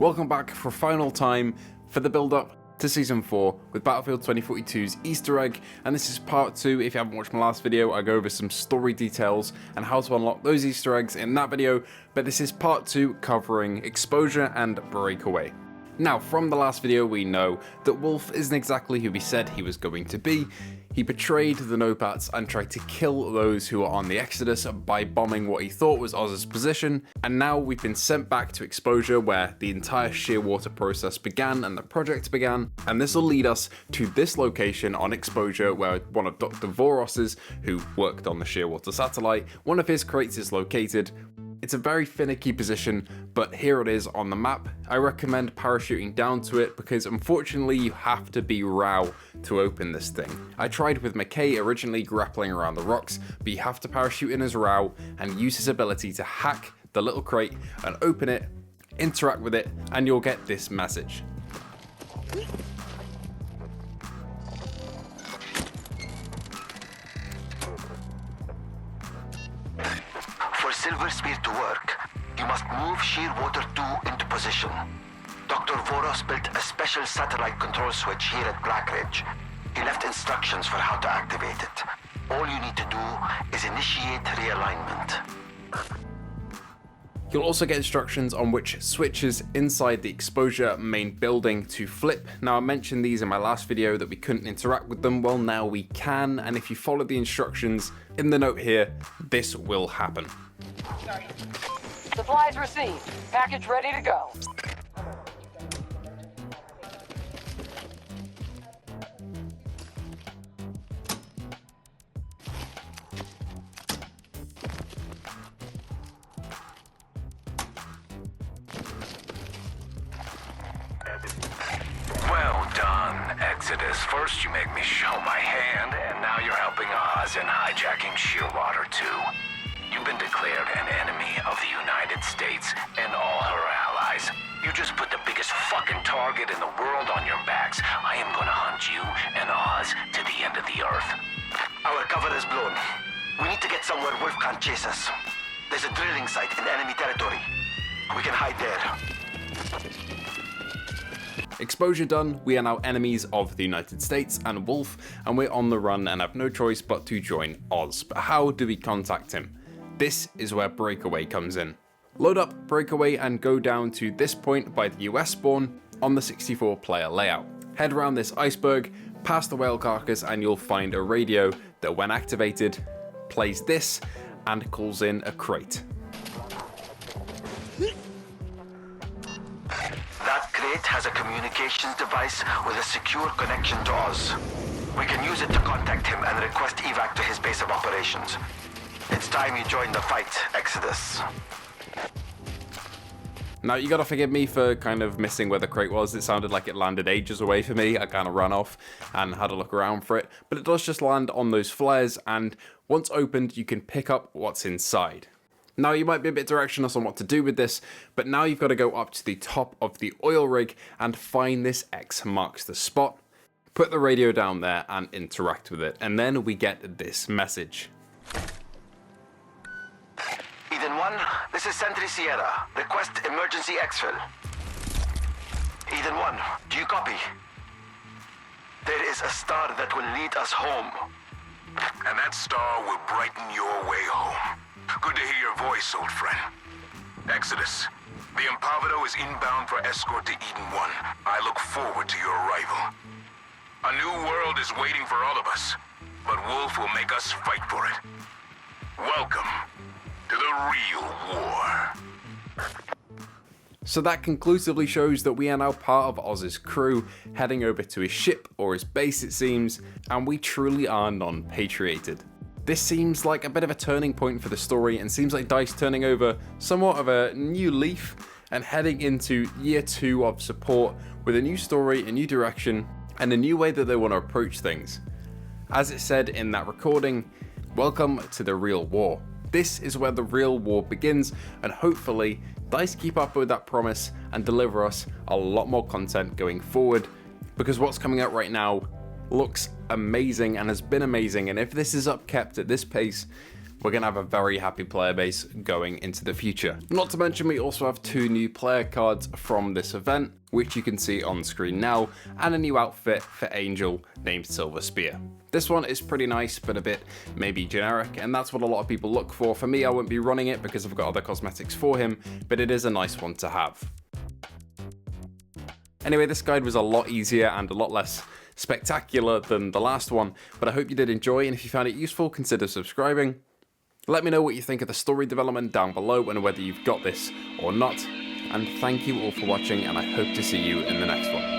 Welcome back for a final time for the build-up to Season 4 with Battlefield 2042's Easter egg, and this is part 2. If you haven't watched my last video, I go over some story details and how to unlock those Easter eggs in that video, but this is part 2 covering Exposure and Breakaway. Now, from the last video we know that Wolf isn't exactly who he said he was going to be. He betrayed the Nopats and tried to kill those who were on the Exodus by bombing what he thought was Oz's position, and now we've been sent back to Exposure where the entire Shearwater process began and the project began, and this will lead us to this location on Exposure where one of Dr. Voros's, who worked on the Shearwater satellite, one of his crates is located. It's a very finicky position, but here it is on the map. I recommend parachuting down to it because unfortunately you have to be Rao to open this thing. I tried with McKay originally grappling around the rocks, but you have to parachute in as Rao and use his ability to hack the little crate and open it, interact with it, and you'll get this message. Silver Spear to work, you must move Shearwater 2 into position. Dr. Voros built a special satellite control switch here at Black Ridge. He left instructions for how to activate it. All you need to do is initiate realignment. You'll also get instructions on which switches inside the Exposure main building to flip. Now, I mentioned these in my last video that we couldn't interact with them. Well, now we can, and if you follow the instructions in the note here, this will happen. Supplies received. Package ready to go. Well done, Exodus. First you make me show my hand, and now you're helping Oz in hijacking Shearwater 2. You've been declared an enemy of the United States and all her allies. You just put the biggest fucking target in the world on your backs. I am gonna hunt you and Oz to the end of the earth. Our cover is blown. We need to get somewhere Wolf can't chase us. There's a drilling site in enemy territory. We can hide there. Exposure done, we are now enemies of the United States and Wolf, and we're on the run and have no choice but to join Oz. But how do we contact him? This is where Breakaway comes in. Load up Breakaway and go down to this point by the US spawn on the 64 player layout. Head around this iceberg, past the whale carcass, and you'll find a radio that when activated plays this and calls in a crate. That crate has a communications device with a secure connection to Oz. We can use it to contact him and request evac to his base of operations. It's time you join the fight, Exodus. Now, you gotta forgive me for kind of missing where the crate was. It sounded like it landed ages away for me. I kind of ran off and had a look around for it, but it does just land on those flares, and once opened, you can pick up what's inside. Now, you might be a bit directionless on what to do with this, but now you've got to go up to the top of the oil rig and find this X marks the spot, put the radio down there and interact with it, and then we get this message. Eden 1, this is Sentry Sierra. Request emergency exfil. Eden 1, do you copy? There is a star that will lead us home. And that star will brighten your way home. Good to hear your voice, old friend. Exodus, the Impavado is inbound for escort to Eden 1. I look forward to your arrival. A new world is waiting for all of us, but Wolf will make us fight for it. Welcome to the real war. So that conclusively shows that we are now part of Oz's crew, heading over to his ship, or his base it seems, and we truly are non-patrioted. This seems like a bit of a turning point for the story, and seems like DICE turning over somewhat of a new leaf and heading into year 2 of support with a new story, a new direction, and a new way that they want to approach things. As it said in that recording, welcome to the real war. This is where the real war begins, and hopefully DICE keep up with that promise and deliver us a lot more content going forward, because what's coming out right now looks amazing and has been amazing, and if this is upkept at this pace, we're going to have a very happy player base going into the future. Not to mention we also have 2 new player cards from this event, which you can see on screen now, and a new outfit for Angel named Silver Spear. This one is pretty nice, but a bit maybe generic, and that's what a lot of people look for. For me, I won't be running it because I've got other cosmetics for him, but it is a nice one to have. Anyway, this guide was a lot easier and a lot less spectacular than the last one, but I hope you did enjoy, and if you found it useful, consider subscribing. Let me know what you think of the story development down below and whether you've got this or not, and thank you all for watching, and I hope to see you in the next one.